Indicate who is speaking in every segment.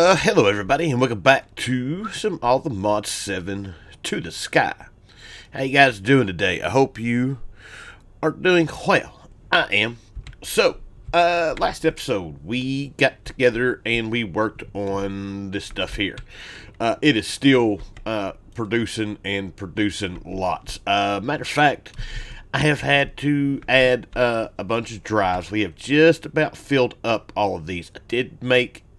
Speaker 1: Hello everybody, and welcome back to some All the Mod 7 to the Sky. How you guys doing today? I hope you are doing well. I am. So, last episode, we got together and we worked on this stuff here. It is still, producing lots. Matter of fact, I have had to add, a bunch of drives. We have just about filled up all of these. I did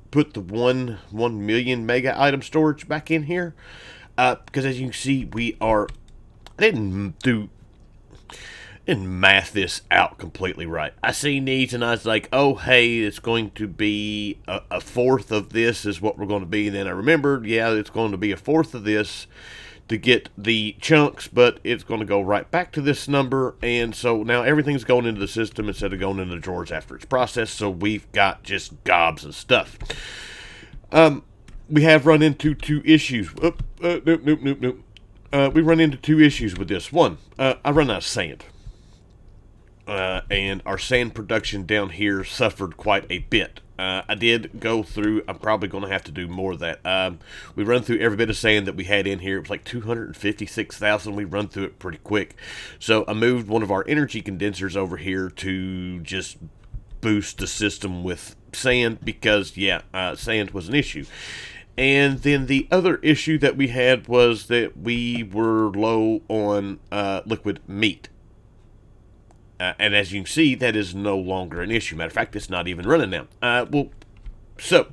Speaker 1: put the 1 million mega item storage back in here, because as you can see, I didn't math this out completely right. I seen these and I was like, oh hey, it's going to be a fourth of this is what we're going to be. And then I remembered, yeah, it's going to be a fourth of this to get the chunks, but it's going to go right back to this number. And so now everything's going into the system instead of going into the drawers after it's processed. So we've got just gobs of stuff. We have run into two issues. Nope. We run into two issues with this. One, I run out of sand. And our sand production down here suffered quite a bit. I did go through, I'm probably going to have to do more of that. We run through every bit of sand that we had in here. It was like 256,000. We run through it pretty quick. So I moved one of our energy condensers over here to just boost the system with sand because, sand was an issue. And then the other issue that we had was that we were low on liquid meat. And as you can see, that is no longer an issue. Matter of fact, it's not even running now. So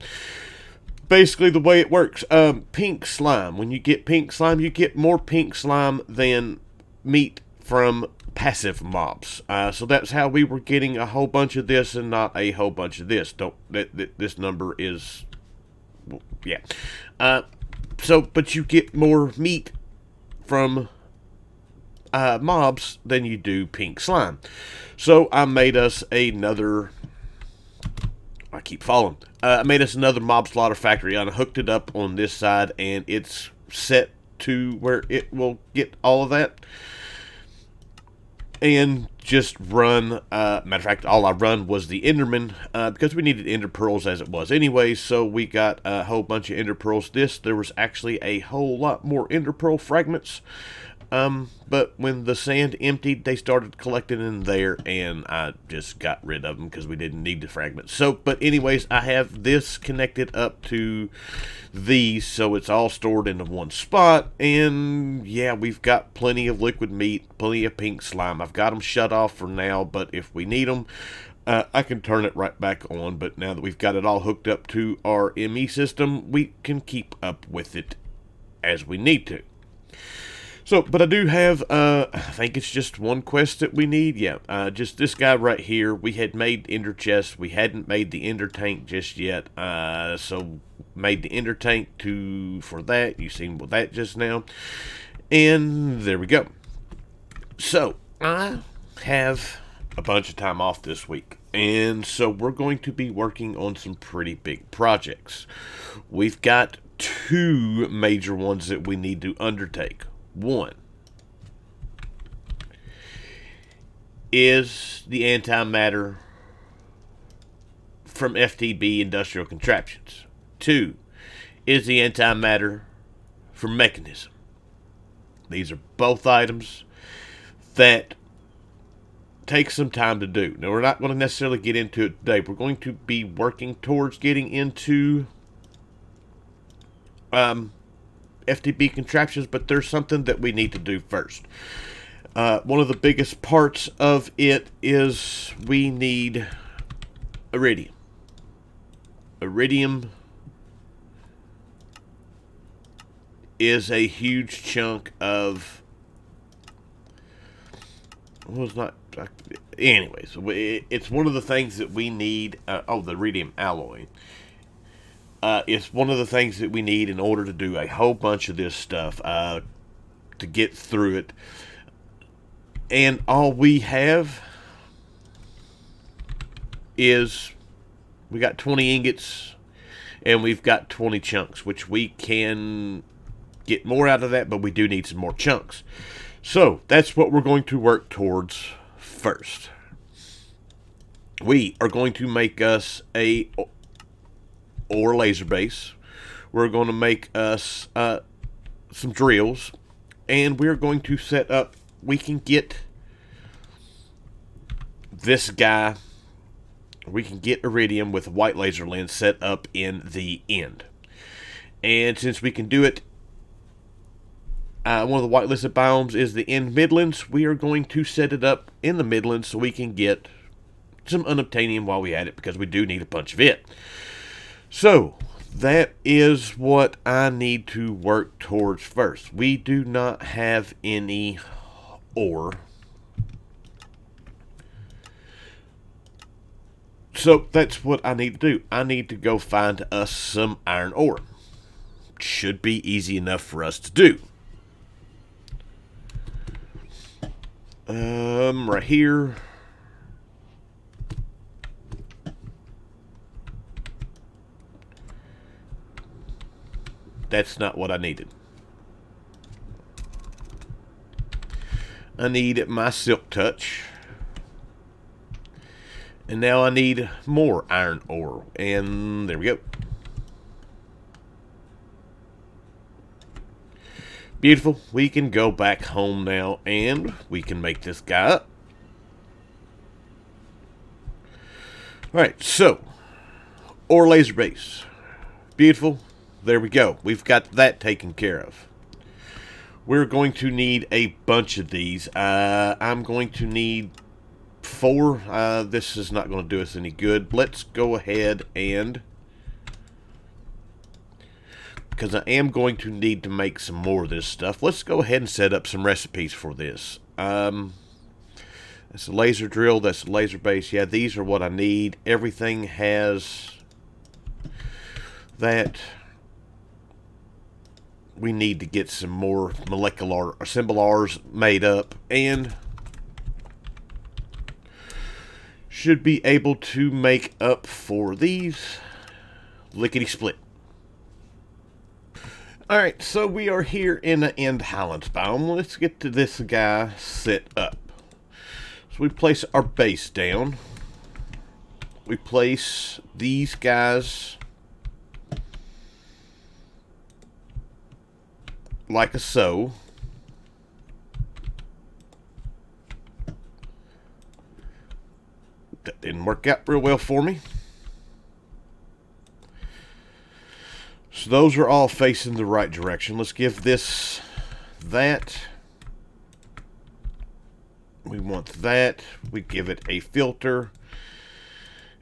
Speaker 1: basically the way it works, pink slime. When you get pink slime, you get more pink slime than meat from passive mobs. So that's how we were getting a whole bunch of this and not a whole bunch of this. This number is, but you get more meat from mobs than you do pink slime. So I made us another, I made us another mob slaughter factory and I hooked it up on this side and it's set to where it will get all of that and just run, matter of fact, all I run was the Enderman, because we needed Ender Pearls as it was anyway, so we got a whole bunch of Ender Pearls. There was actually a whole lot more Ender Pearl fragments. But when the sand emptied, they started collecting in there, and I just got rid of them because we didn't need the fragments. So, but anyways, I have this connected up to these, so it's all stored into one spot, and yeah, we've got plenty of liquid meat, plenty of pink slime. I've got them shut off for now, but if we need them, I can turn it right back on. But now that we've got it all hooked up to our ME system, we can keep up with it as we need to. So, but I do have, I think it's just one quest that we need. Just this guy right here. We had made Ender Chest. We hadn't made the Ender Tank just yet. So, made the Ender Tank for that. You seen with that just now. And there we go. So, I have a bunch of time off this week. And so, we're going to be working on some pretty big projects. We've got two major ones that we need to undertake. One is the antimatter from FTB Industrial Contraptions. Two is the antimatter from Mechanism. These are both items that take some time to do. Now, we're not going to necessarily get into it today. We're going to be working towards getting into FTB contraptions, but there's something that we need to do first. One of the biggest parts of it is we need iridium. Iridium is a huge chunk of, anyways, it's one of the things that we need. The iridium alloy. It's one of the things that we need in order to do a whole bunch of this stuff, to get through it. And all we have is, we got 20 ingots, and we've got 20 chunks, which we can get more out of that, but we do need some more chunks. So, that's what we're going to work towards first. We are going to make us a ore laser base. We're going to make us some drills, and we're going to set up. We can get this guy. We can get iridium with a white laser lens set up in the end. And since we can do it, one of the whitelisted biomes is the end Midlands. We are going to set it up in the Midlands so we can get some unobtainium while we at it, because we do need a bunch of it. So that is what I need to work towards first. We do not have any ore. So that's what I need to do. I need to go find us some iron ore. Should be easy enough for us to do. Right here. That's not what I needed. I need my silk touch. And now I need more iron ore. And there we go. Beautiful. We can go back home now, and we can make this guy up. Alright, so ore laser base. Beautiful. There we go. We've got that taken care of. We're going to need a bunch of these. I'm going to need 4. This is not going to do us any good. Let's go ahead and, because I am going to need to make some more of this stuff, let's go ahead and set up some recipes for this. That's a laser drill. That's a laser base. Yeah, these are what I need. Everything has that. We need to get some more molecular assemblars made up, and should be able to make up for these lickety split. Alright, so we are here in the End Highlands biome. Let's get to this guy set up. So we place our base down. We place these guys like so. That didn't work out real well for me. So those are all facing the right direction. Let's give this that. We want that. We give it a filter.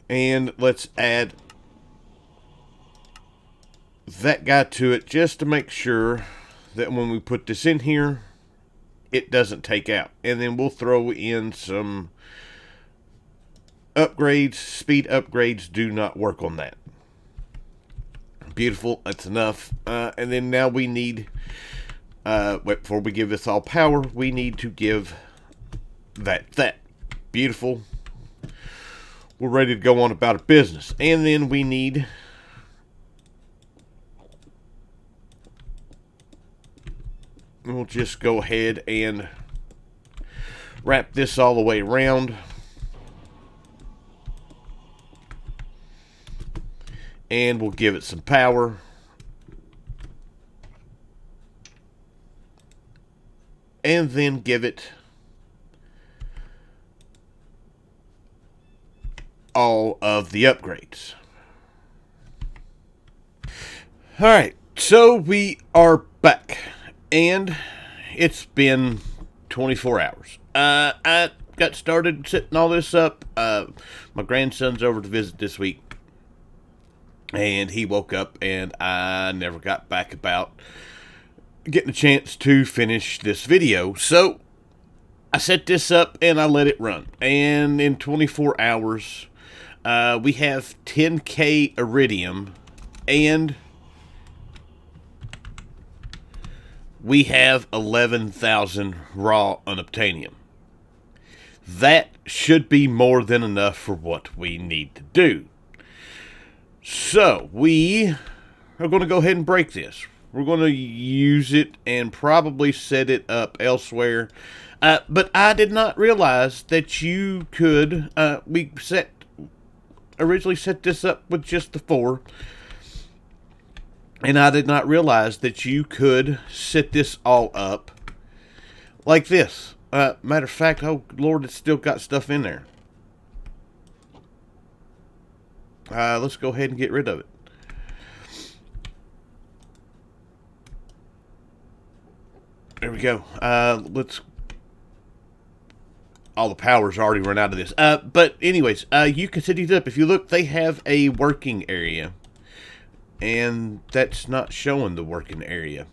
Speaker 1: And let's add that guy to it just to make sure that when we put this in here, it doesn't take out. And then we'll throw in some upgrades. Speed upgrades do not work on that. Beautiful. That's enough. And then now we need, before we give this all power, we need to give that. Beautiful. We're ready to go on about our business. And then we need we'll just go ahead and wrap this all the way around. And we'll give it some power. And then give it all of the upgrades. Alright, so we are back. And it's been 24 hours. I got started setting all this up. My grandson's over to visit this week. And he woke up, and I never got back about getting a chance to finish this video. So I set this up, and I let it run. And in 24 hours, we have 10K iridium, and we have 11,000 raw unobtainium. That should be more than enough for what we need to do. So, we are going to go ahead and break this. We're going to use it and probably set it up elsewhere. But I did not realize that you could, we originally set this up with just the 4. And I did not realize that you could set this all up like this. Matter of fact, oh Lord, it's still got stuff in there. Let's go ahead and get rid of it. There we go. All the power's already run out of this. But anyways, you can set these up. If you look, they have a working area. And that's not showing the working area.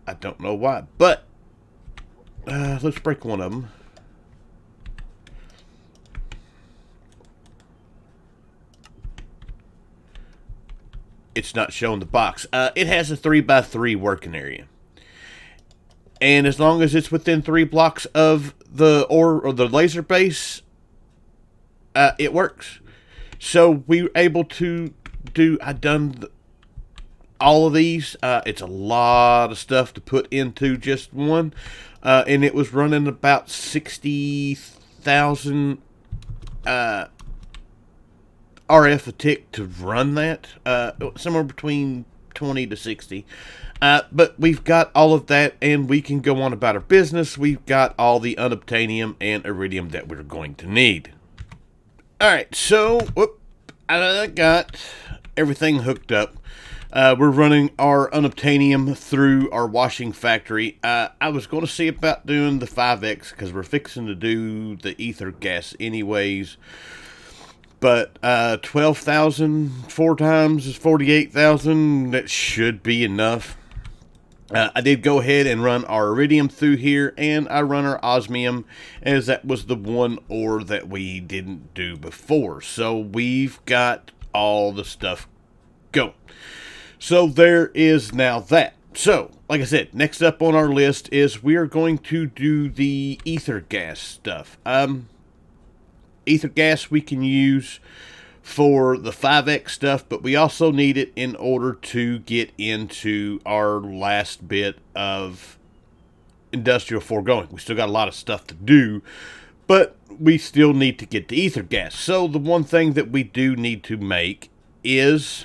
Speaker 1: I don't know why. But, let's break one of them. It's not showing the box. It has a 3x3 working area. And as long as it's within 3 blocks of the or the laser base, it works. So we were able to do. I done all of these. It's a lot of stuff to put into just one, and it was running about 60,000 RF a tick to run that. Somewhere between 20 to 60. But we've got all of that, and we can go on about our business. We've got all the unobtainium and iridium that we're going to need. Alright, so I got everything hooked up. We're running our unobtainium through our washing factory. I was going to see about doing the 5X because we're fixing to do the ether gas anyways. But 12,000 4 times is 48,000. That should be enough. I did go ahead and run our iridium through here, and I run our osmium, as that was the one ore that we didn't do before. So we've got all the stuff going. So there is now that. So, like I said, next up on our list is we are going to do the ether gas stuff. Ether gas we can use for the 5X stuff, but we also need it in order to get into our last bit of industrial foregoing. We still got a lot of stuff to do, but we still need to get the ether gas. So the one thing that we do need to make is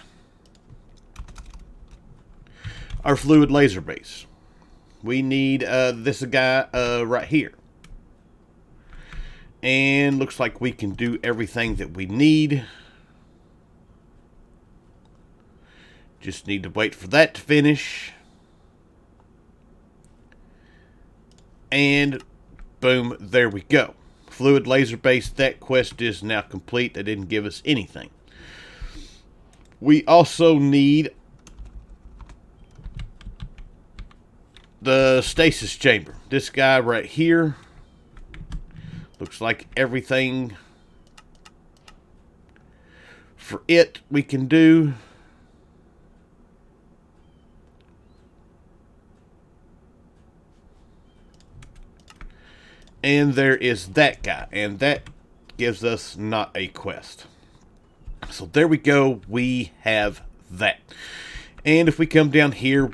Speaker 1: our fluid laser base. We need this guy right here. And looks like we can do everything that we need. Just need to wait for that to finish. And boom, there we go. Fluid laser base, that quest is now complete. They didn't give us anything. We also need the stasis chamber. This guy right here. Looks like everything for it we can do. And there is that guy, and that gives us not a quest. So there we go, we have that. And if we come down here,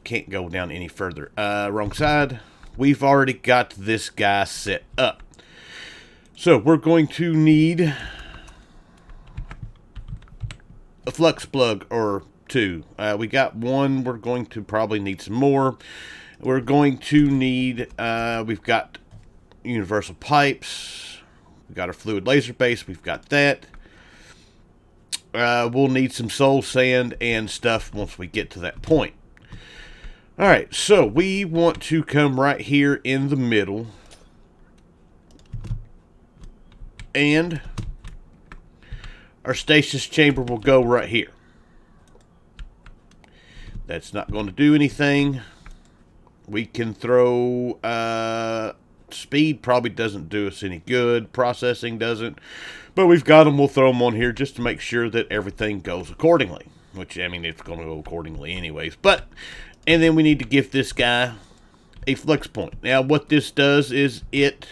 Speaker 1: can't go down any further. Wrong side. We've already got this guy set up. So we're going to need a flux plug or two. We got one. We're going to probably need some more. We're going to need, we've got universal pipes. We've got our fluid laser base. We've got that. We'll need some soul sand and stuff once we get to that point. Alright, so we want to come right here in the middle. And our stasis chamber will go right here. That's not going to do anything. We can throw speed probably doesn't do us any good. Processing doesn't. But we've got them. We'll throw them on here just to make sure that everything goes accordingly. Which, I mean, it's going to go accordingly anyways. And then we need to give this guy a flex point. Now, what this does is it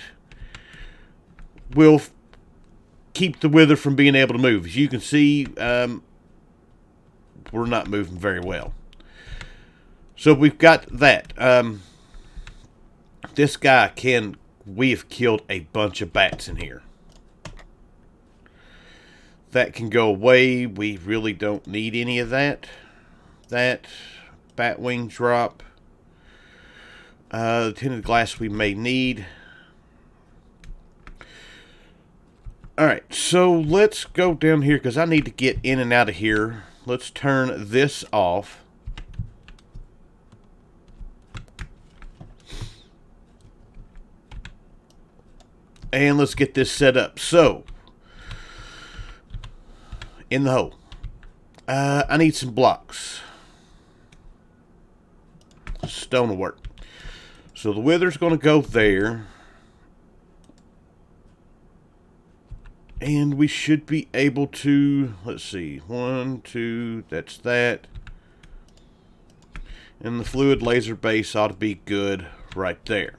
Speaker 1: will keep the wither from being able to move. As you can see, we're not moving very well. So we've got that. This guy we have killed a bunch of bats in here. That can go away. We really don't need any of that. that. Bat wing drop. The tinted glass we may need. Alright, so let's go down here because I need to get in and out of here. Let's turn this off. And let's get this set up. So, in the hole, I need some blocks. Stone will work. So the wither's going to go there. And we should be able to, let's see, 1, 2, that's that. And the fluid laser base ought to be good right there.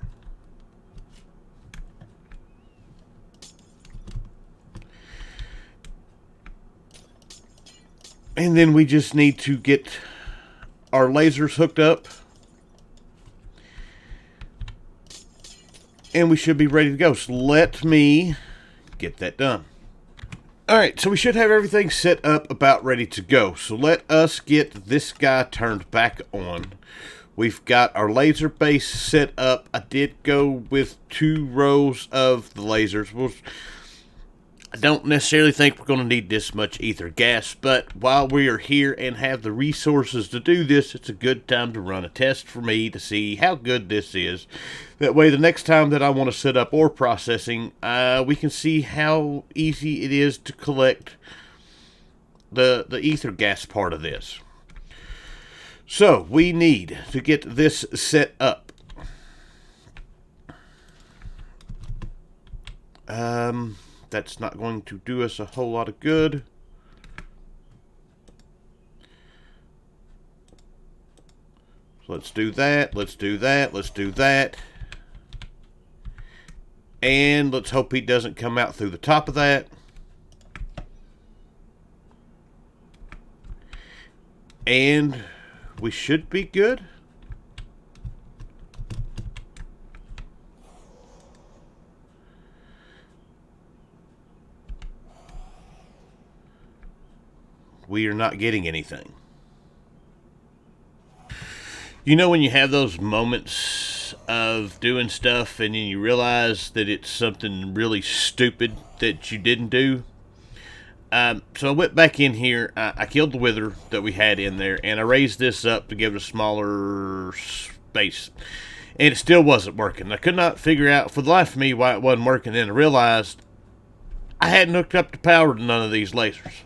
Speaker 1: And then we just need to get our lasers hooked up. And we should be ready to go. So let me get that done. Alright, so we should have everything set up about ready to go. So let us get this guy turned back on. We've got our laser base set up. I did go with 2 rows of the lasers. I don't necessarily think we're going to need this much ether gas, but while we are here and have the resources to do this, it's a good time to run a test for me to see how good this is. That way, the next time that I want to set up ore processing, we can see how easy it is to collect the ether gas part of this. So, we need to get this set up. That's not going to do us a whole lot of good. So let's do that, let's do that, let's do that. And let's hope he doesn't come out through the top of that. And we should be good. We are not getting anything. You know when you have those moments of doing stuff and then you realize that it's something really stupid that you didn't do? So I went back in here. I killed the wither that we had in there, and I raised this up to give it a smaller space. And it still wasn't working. I could not figure out for the life of me why it wasn't working. Then I realized I hadn't hooked up the power to none of these lasers.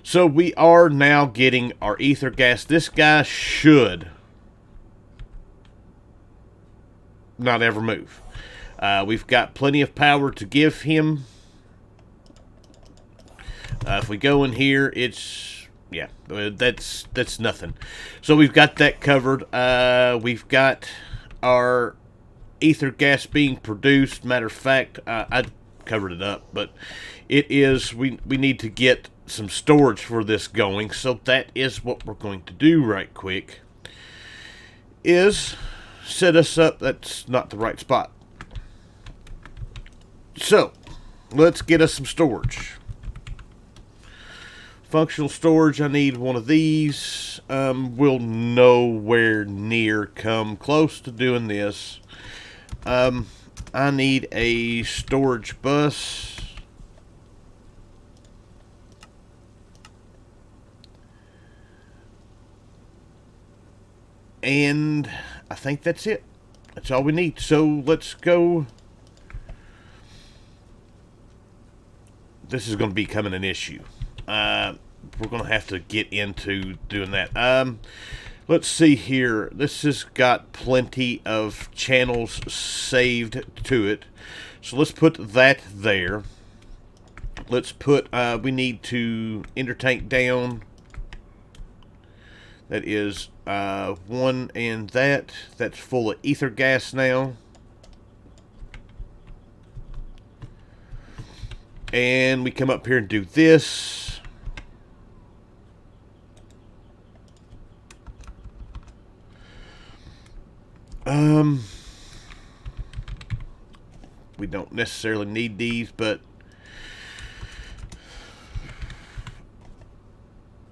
Speaker 1: So we are now getting our ether gas. This guy should not ever move. We've got plenty of power to give him. If we go in here, it's, yeah, that's nothing. So we've got that covered. We've got our ether gas being produced. Matter of fact, I covered it up, but it is, we need to get some storage for this going, so that is what we're going to do right quick, is set us up. That's not the right spot. So let's get us some storage. Functional storage, I need one of these. We'll nowhere near come close to doing this. I need a storage bus. And I think that's it. That's all we need. So let's go. This is going to be becoming an issue. We're going to have to get into doing that. Let's see here. This has got plenty of channels saved to it. So let's put that there. Let's put, we need to enter tank down. That is one, and that's full of ether gas now. And we come up here and do this. We don't necessarily need these, but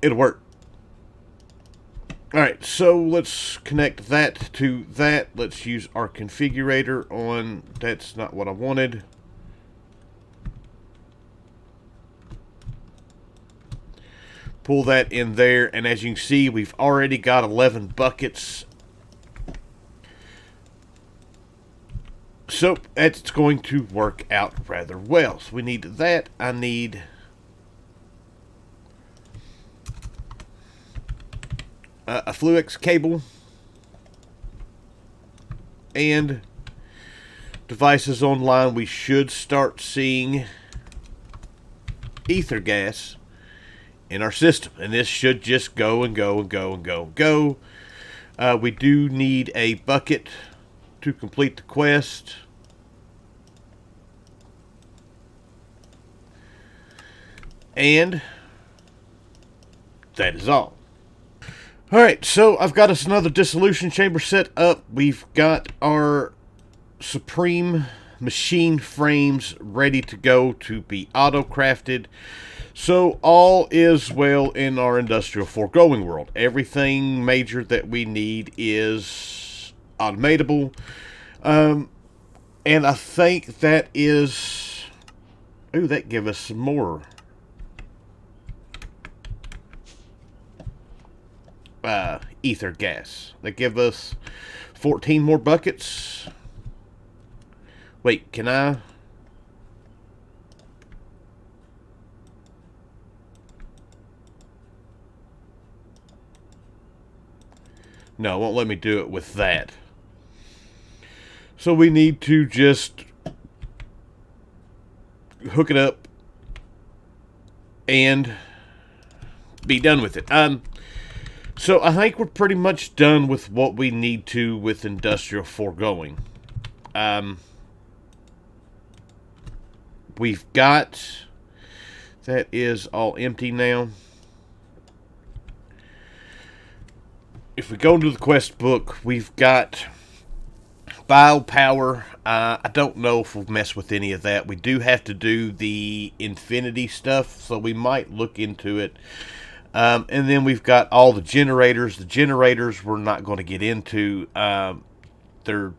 Speaker 1: it'll work. Alright, so let's connect that to that. Let's use our configurator on... That's not what I wanted. Pull that in there, and as you can see, we've already got 11 buckets. So that's going to work out rather well. So we need that. I need... a Fluix cable, and devices online. We should start seeing ether gas in our system, and this should just go and go and go and go and go. We do need a bucket to complete the quest. And that is all. Alright, so I've got us another dissolution chamber set up. We've got our supreme machine frames ready to go to be auto-crafted. So all is well in our industrial foregoing world. Everything major that we need is automatable. And I think that is... Ooh, that gives us some more... ether gas. They give us 14 more buckets. Wait, can I? No, it won't let me do it with that. So we need to just hook it up and be done with it. So I think we're pretty much done with what we need to with industrial foregoing. We've got... That is all empty now. If we go into the quest book, we've got biopower. I don't know if we'll mess with any of that. We do have to do the infinity stuff, so we might look into it. And then we've got all the generators. The generators we're not going to get into. They're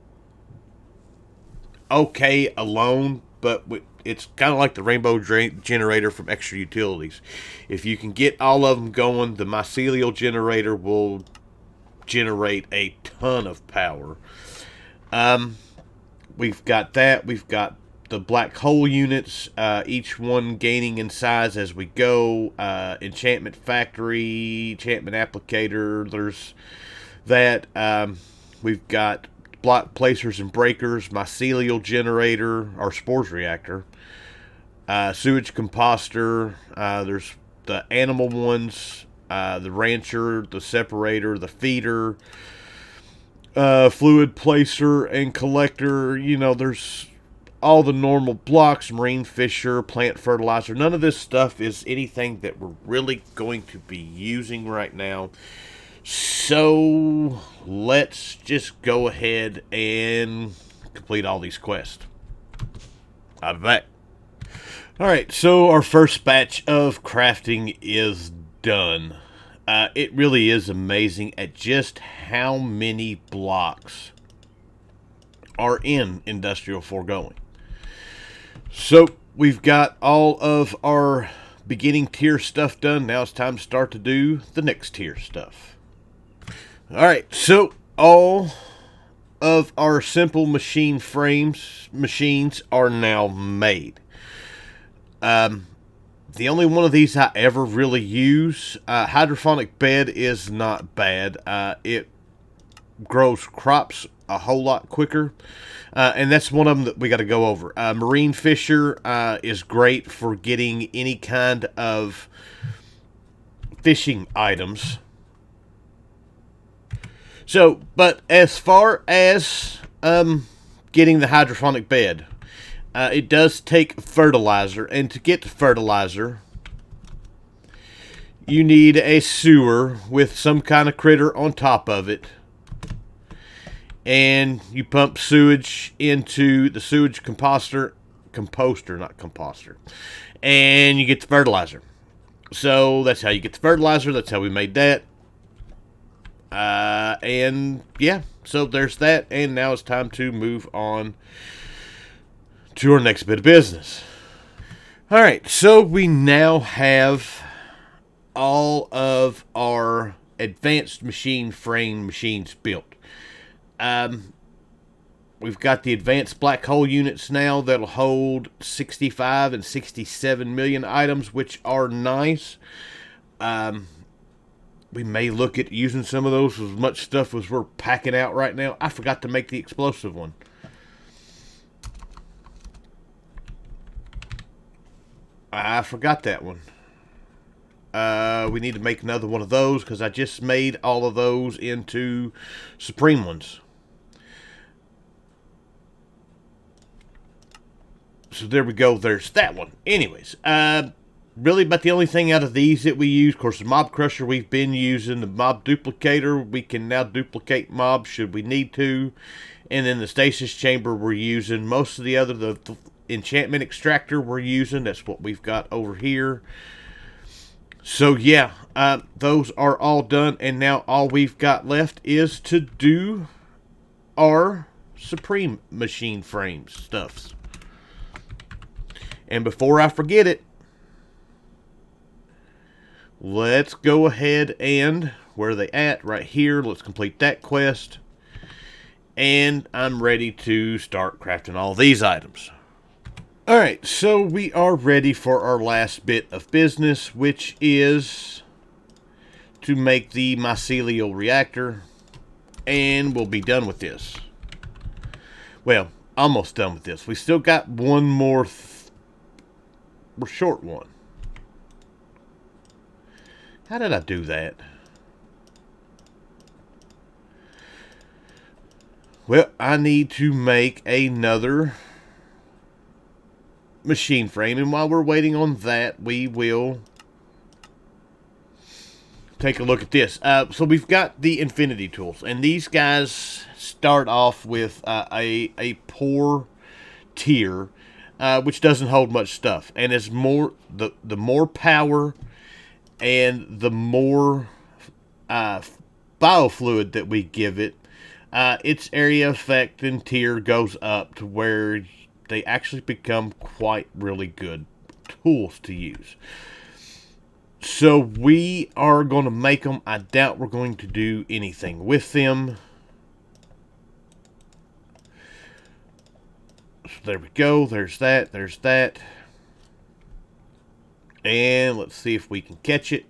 Speaker 1: okay alone, but it's kind of like the rainbow generator from Extra Utilities. If you can get all of them going, the mycelial generator will generate a ton of power. We've got that. We've got the black hole units, each one gaining in size as we go. Enchantment factory, enchantment applicator, there's that. We've got block placers and breakers, mycelial generator, our spores reactor, sewage composter, there's the animal ones, the rancher, the separator, the feeder, fluid placer and collector. You know, there's all the normal blocks, marine fisher, plant fertilizer. None of this stuff is anything that we're really going to be using right now. So let's just go ahead and complete all these quests. I'll be back. Alright, so our first batch of crafting is done. It really is amazing at just how many blocks are in industrial foregoing. So we've got all of our beginning tier stuff done. Now it's time to start to do the next tier stuff. Alright, so all of our simple machines are now made. The only one of these I ever really use, hydroponic bed, is not bad. It grows crops a whole lot quicker. And that's one of them that we got to go over. Marine fisher is great for getting any kind of fishing items. So, but as far as getting the hydroponic bed, it does take fertilizer. And to get fertilizer, you need a sewer with some kind of critter on top of it. And you pump sewage into the sewage composter, not composter, and you get the fertilizer. So that's how you get the fertilizer. That's how we made that. And yeah, so there's that. And now it's time to move on to our next bit of business. All right, so we now have all of our advanced machine frame machines built. We've got the advanced black hole units now that'll hold 65 and 67 million items, which are nice. We may look at using some of those as much stuff as we're packing out right now. I forgot to make the explosive one. I forgot that one. We need to make another one of those because I just made all of those into supreme ones. So there we go. There's that one. Anyways, really about the only thing out of these that we use, of course, the mob crusher we've been using, the mob duplicator. We can now duplicate mobs should we need to. And then the stasis chamber we're using. Most of the other, the enchantment extractor we're using. That's what we've got over here. So yeah, those are all done. And now all we've got left is to do our supreme machine frames stuffs. And before I forget it, let's go ahead and, where are they at? Right here. Let's complete that quest. And I'm ready to start crafting all these items. Alright, so we are ready for our last bit of business, which is to make the mycelial reactor. And we'll be done with this. Well, almost done with this. We still got one more short one. How did I do that? Well, I need to make another machine frame, and while we're waiting on that, we will take a look at this. So we've got the infinity tools, and these guys start off with a poor tier, which doesn't hold much stuff, and it's more the more power and the more biofluid that we give it, its area effect and tier goes up to where they actually become quite really good tools to use. So we are going to make them. I doubt we're going to do anything with them. So there we go. There's that. There's that. And let's see if we can catch it.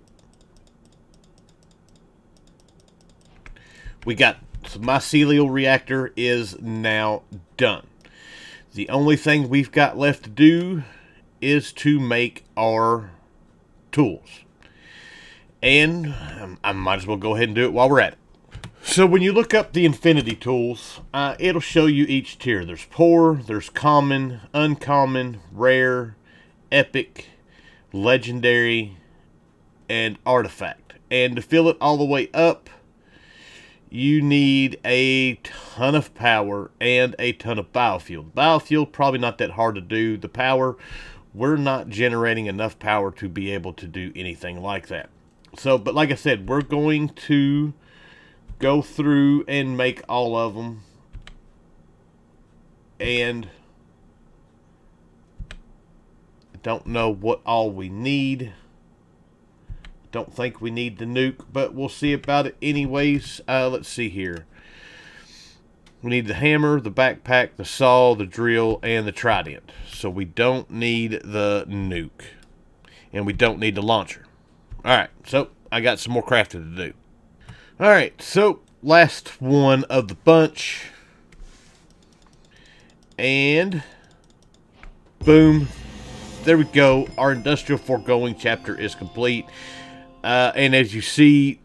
Speaker 1: We got, so my mycelial reactor is now done. The only thing we've got left to do is to make our tools. And I might as well go ahead and do it while we're at it. So when you look up the infinity tools, it'll show you each tier. There's poor, there's common, uncommon, rare, epic, legendary, and artifact. And to fill it all the way up, you need a ton of power and a ton of biofuel. Biofuel, probably not that hard to do. The power, we're not generating enough power to be able to do anything like that. So, but like I said, we're going to go through and make all of them. And I don't know what all we need. Don't think we need the nuke, but we'll see about it anyways. Let's see here. We need the hammer, the backpack, the saw, the drill, and the trident. So we don't need the nuke. And we don't need the launcher. Alright, so I got some more crafting to do. Alright, so last one of the bunch. And boom. There we go. Our industrial foregoing chapter is complete. And as you see,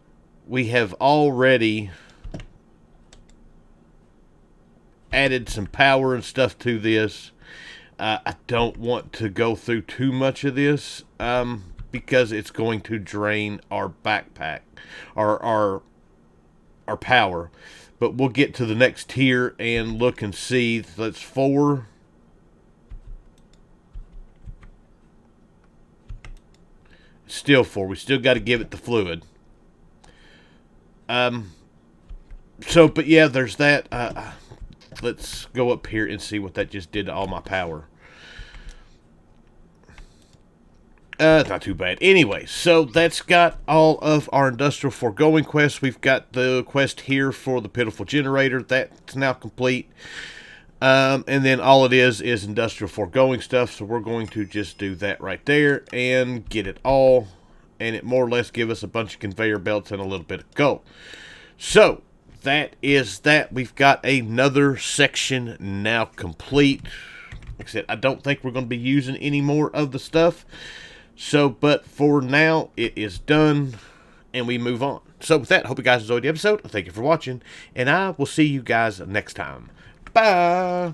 Speaker 1: we have already added some power and stuff to this. I don't want to go through too much of this because it's going to drain our backpack, our power. But we'll get to the next tier and look and see. That's 4. Still 4. We still got to give it the fluid. So, but yeah, there's that. Let's go up here and see what that just did to all my power. Not too bad. Anyway, so that's got all of our industrial foregoing quests. We've got the quest here for the pitiful generator. That's now complete. And then all it is industrial foregoing stuff. So we're going to just do that right there and get it all. And it more or less give us a bunch of conveyor belts and a little bit of gold. So that is that. We've got another section now complete. Like I said, I don't think we're going to be using any more of the stuff. So, but for now, it is done, and we move on. So with that, I hope you guys enjoyed the episode. Thank you for watching, and I will see you guys next time. Bye!